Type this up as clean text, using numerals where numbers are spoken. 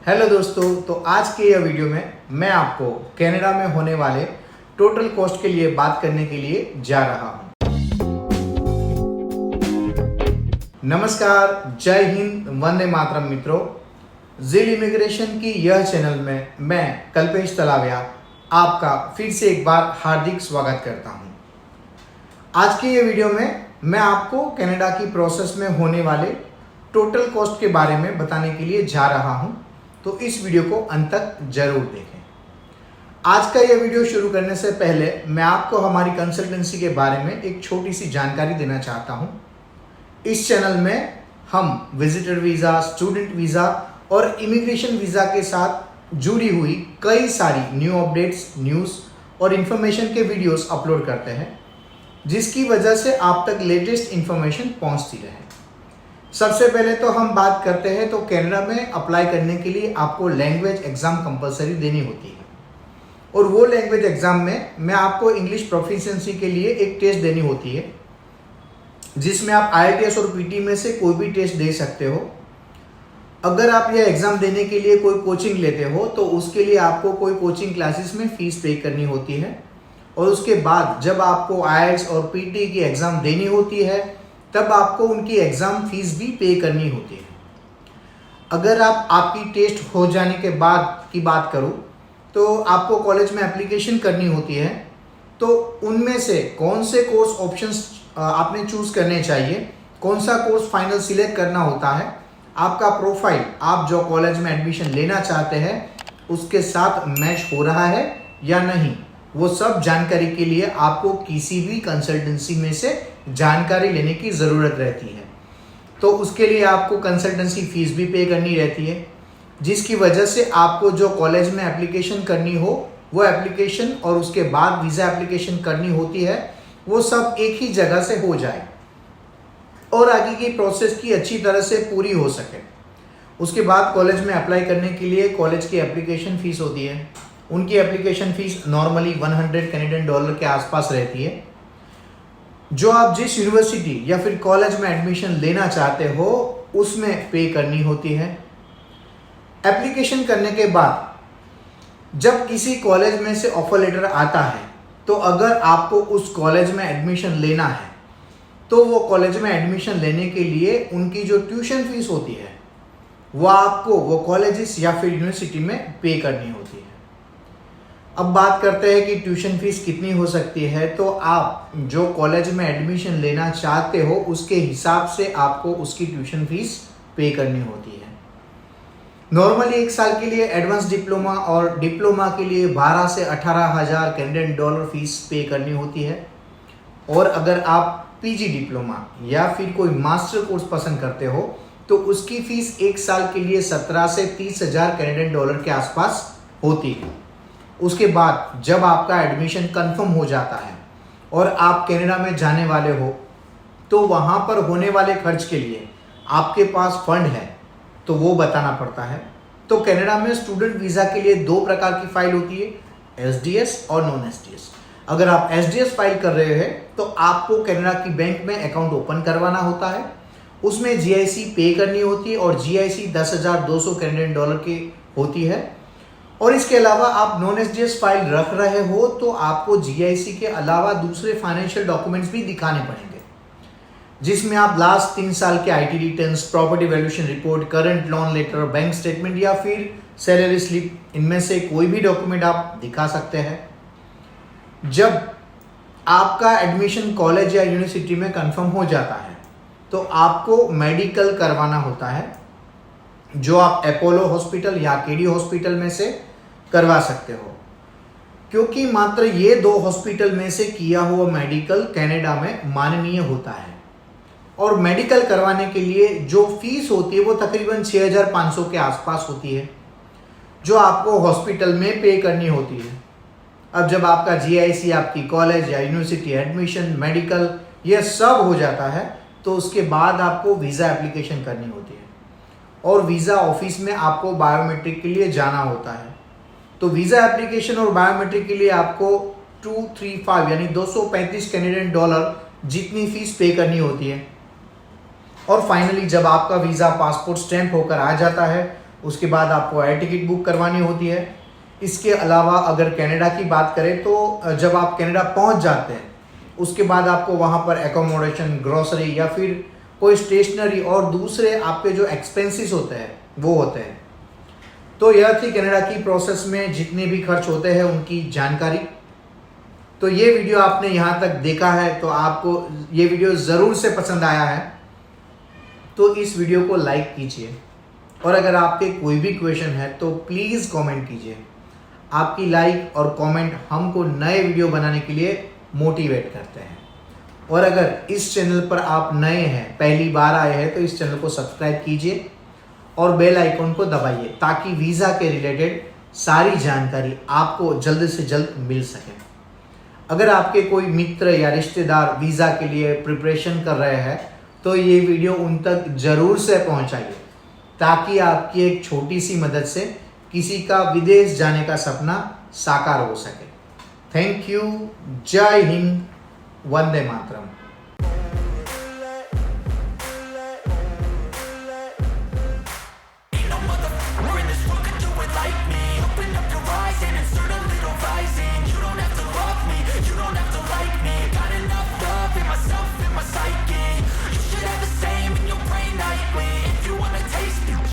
Hello दोस्तों, तो आज के यह वीडियो में मैं आपको कनाडा में होने वाले टोटल कॉस्ट के लिए बात करने के लिए जा रहा हूं। नमस्कार, जय हिंद, वंदे मातरम मित्रों। जिल इमिग्रेशन की यह चैनल में मैं कल्पेश तलाविया आपका फिर से एक बार हार्दिक स्वागत करता हूं। आज के ये वीडियो में मैं आपको कनाडा की प्रोसेस में होने वाले टोटल कॉस्ट के बारे में बताने के लिए जा रहा हूं, तो इस वीडियो को अंत तक जरूर देखें। आज का यह वीडियो शुरू करने से पहले मैं आपको हमारी कंसल्टेंसी के बारे में एक छोटी सी जानकारी देना चाहता हूं। इस चैनल में हम विजिटर वीज़ा, स्टूडेंट वीज़ा और इमिग्रेशन वीज़ा के साथ जुड़ी हुई कई सारी न्यू अपडेट्स, न्यूज़ और इन्फॉर्मेशन के वीडियोस अपलोड करते हैं, जिसकी वजह से आप तक लेटेस्ट इन्फॉर्मेशन पहुंचती रहे। सबसे पहले तो हम बात करते हैं तो कनाडा में अप्लाई करने के लिए आपको लैंग्वेज एग्ज़ाम कंपलसरी देनी होती है, और वो लैंग्वेज एग्ज़ाम में मैं आपको इंग्लिश प्रोफिशिएंसी के लिए एक टेस्ट देनी होती है, जिसमें आप IELTS और PT में से कोई भी टेस्ट दे सकते हो। अगर आप यह एग्ज़ाम देने के लिए कोई कोचिंग लेते हो तो उसके लिए आपको कोई कोचिंग क्लासेस में फ़ीस पे करनी होती है, और उसके बाद जब आपको IELTS और PT की एग्ज़ाम देनी होती है तब आपको उनकी एग्ज़ाम फीस भी पे करनी होती है। अगर आपकी टेस्ट हो जाने के बाद की बात करूं तो आपको कॉलेज में एप्लीकेशन करनी होती है, तो उनमें से कौन से कोर्स ऑप्शंस आपने चूज़ करने चाहिए, कौन सा कोर्स फाइनल सिलेक्ट करना होता है, आपका प्रोफाइल आप जो कॉलेज में एडमिशन लेना चाहते हैं उसके साथ मैच हो रहा है या नहीं, वो सब जानकारी के लिए आपको किसी भी कंसल्टेंसी में से जानकारी लेने की ज़रूरत रहती है। तो उसके लिए आपको कंसल्टेंसी फ़ीस भी पे करनी रहती है, जिसकी वजह से आपको जो कॉलेज में एप्लीकेशन करनी हो वो एप्लीकेशन और उसके बाद वीज़ा एप्लीकेशन करनी होती है, वो सब एक ही जगह से हो जाए और आगे की प्रोसेस की अच्छी तरह से पूरी हो सके। उसके बाद कॉलेज में अप्लाई करने के लिए कॉलेज की एप्लीकेशन फ़ीस होती है। उनकी application fees normally 100 Canadian dollar के आसपास रहती है। जो आप जिस यूनिवर्सिटी या फिर कॉलेज में एडमिशन लेना चाहते हो उसमें पे करनी होती है। एप्लीकेशन करने के बाद जब किसी कॉलेज में से ऑफर लेटर आता है, तो अगर आपको उस कॉलेज में एडमिशन लेना है तो वो कॉलेज में एडमिशन लेने के लिए उनकी जो ट्यूशन फीस होती है वो आपको वो कॉलेजेस या फिर यूनिवर्सिटी में पे करनी होती है। अब बात करते हैं कि ट्यूशन फीस कितनी हो सकती है। तो आप जो कॉलेज में एडमिशन लेना चाहते हो उसके हिसाब से आपको उसकी ट्यूशन फीस पे करनी होती है। नॉर्मली एक साल के लिए एडवांस डिप्लोमा और डिप्लोमा के लिए 12 से 18,000 कैनेडियन डॉलर फीस पे करनी होती है, और अगर आप PG डिप्लोमा या फिर कोई मास्टर कोर्स पसंद करते हो तो उसकी फीस एक साल के लिए 17 से 30,000 कैनेडियन डॉलर के आसपास होती है। उसके बाद जब आपका एडमिशन कंफर्म हो जाता है और आप कनाडा में जाने वाले हो, तो वहाँ पर होने वाले खर्च के लिए आपके पास फंड है तो वो बताना पड़ता है। तो कनाडा में स्टूडेंट वीज़ा के लिए 2 प्रकार की फाइल होती है, SDS और नॉन SDS। अगर आप SDS फाइल कर रहे हैं तो आपको कनाडा की बैंक में अकाउंट ओपन करवाना होता है, उसमें GIC पे करनी होती है, और GIC 10,200 कैनेडियन डॉलर की होती है। और इसके अलावा आप नॉन SDS फाइल रख रहे हो तो आपको GIC के अलावा दूसरे फाइनेंशियल डॉक्यूमेंट्स भी दिखाने पड़ेंगे, जिसमें आप लास्ट 3 साल के IT returns, property valuation report, current loan letter, bank statement या फिर सैलरी स्लिप, इनमें से कोई भी डॉक्यूमेंट आप दिखा सकते हैं। जब आपका एडमिशन कॉलेज या यूनिवर्सिटी में कंफर्म हो जाता है तो आपको मेडिकल करवाना होता है, जो आप अपोलो हॉस्पिटल या KD हॉस्पिटल में से करवा सकते हो, क्योंकि मात्र ये 2 हॉस्पिटल में से किया हुआ मेडिकल कनाडा में माननीय होता है। और मेडिकल करवाने के लिए जो फीस होती है वो तकरीबन 6,500 के आसपास होती है, जो आपको हॉस्पिटल में पे करनी होती है। अब जब आपका GIC, आपकी कॉलेज या यूनिवर्सिटी एडमिशन, मेडिकल ये सब हो जाता है तो उसके बाद आपको वीज़ा एप्लीकेशन करनी होती है, और वीज़ा ऑफिस में आपको बायोमेट्रिक के लिए जाना होता है। तो वीज़ा एप्लीकेशन और बायोमेट्रिक के लिए आपको 235 यानी 235 कैनेडियन डॉलर जितनी फीस पे करनी होती है। और फाइनली जब आपका वीज़ा पासपोर्ट स्टैंप होकर आ जाता है उसके बाद आपको एयर टिकट बुक करवानी होती है। इसके अलावा अगर कनाडा की बात करें तो जब आप कनाडा पहुंच जाते हैं उसके बाद आपको वहां पर एकोमोडेशन, ग्रोसरी या फिर कोई स्टेशनरी और दूसरे आपके जो एक्सपेंसेस होते हैं वो होते हैं। तो यह थी कनाडा की प्रोसेस में जितने भी खर्च होते हैं उनकी जानकारी। तो ये वीडियो आपने यहाँ तक देखा है तो आपको ये वीडियो ज़रूर से पसंद आया है तो इस वीडियो को लाइक कीजिए, और अगर आपके कोई भी क्वेश्चन है तो प्लीज़ कमेंट कीजिए। आपकी लाइक और कमेंट हमको नए वीडियो बनाने के लिए मोटिवेट करते हैं। और अगर इस चैनल पर आप नए हैं, पहली बार आए हैं, तो इस चैनल को सब्सक्राइब कीजिए और बेल आइकन को दबाइए ताकि वीज़ा के रिलेटेड सारी जानकारी आपको जल्द से जल्द मिल सके। अगर आपके कोई मित्र या रिश्तेदार वीज़ा के लिए प्रिपरेशन कर रहे हैं तो ये वीडियो उन तक ज़रूर से पहुंचाइए ताकि आपकी एक छोटी सी मदद से किसी का विदेश जाने का सपना साकार हो सके। Thank you. जय हिंद। वंदे मातरम।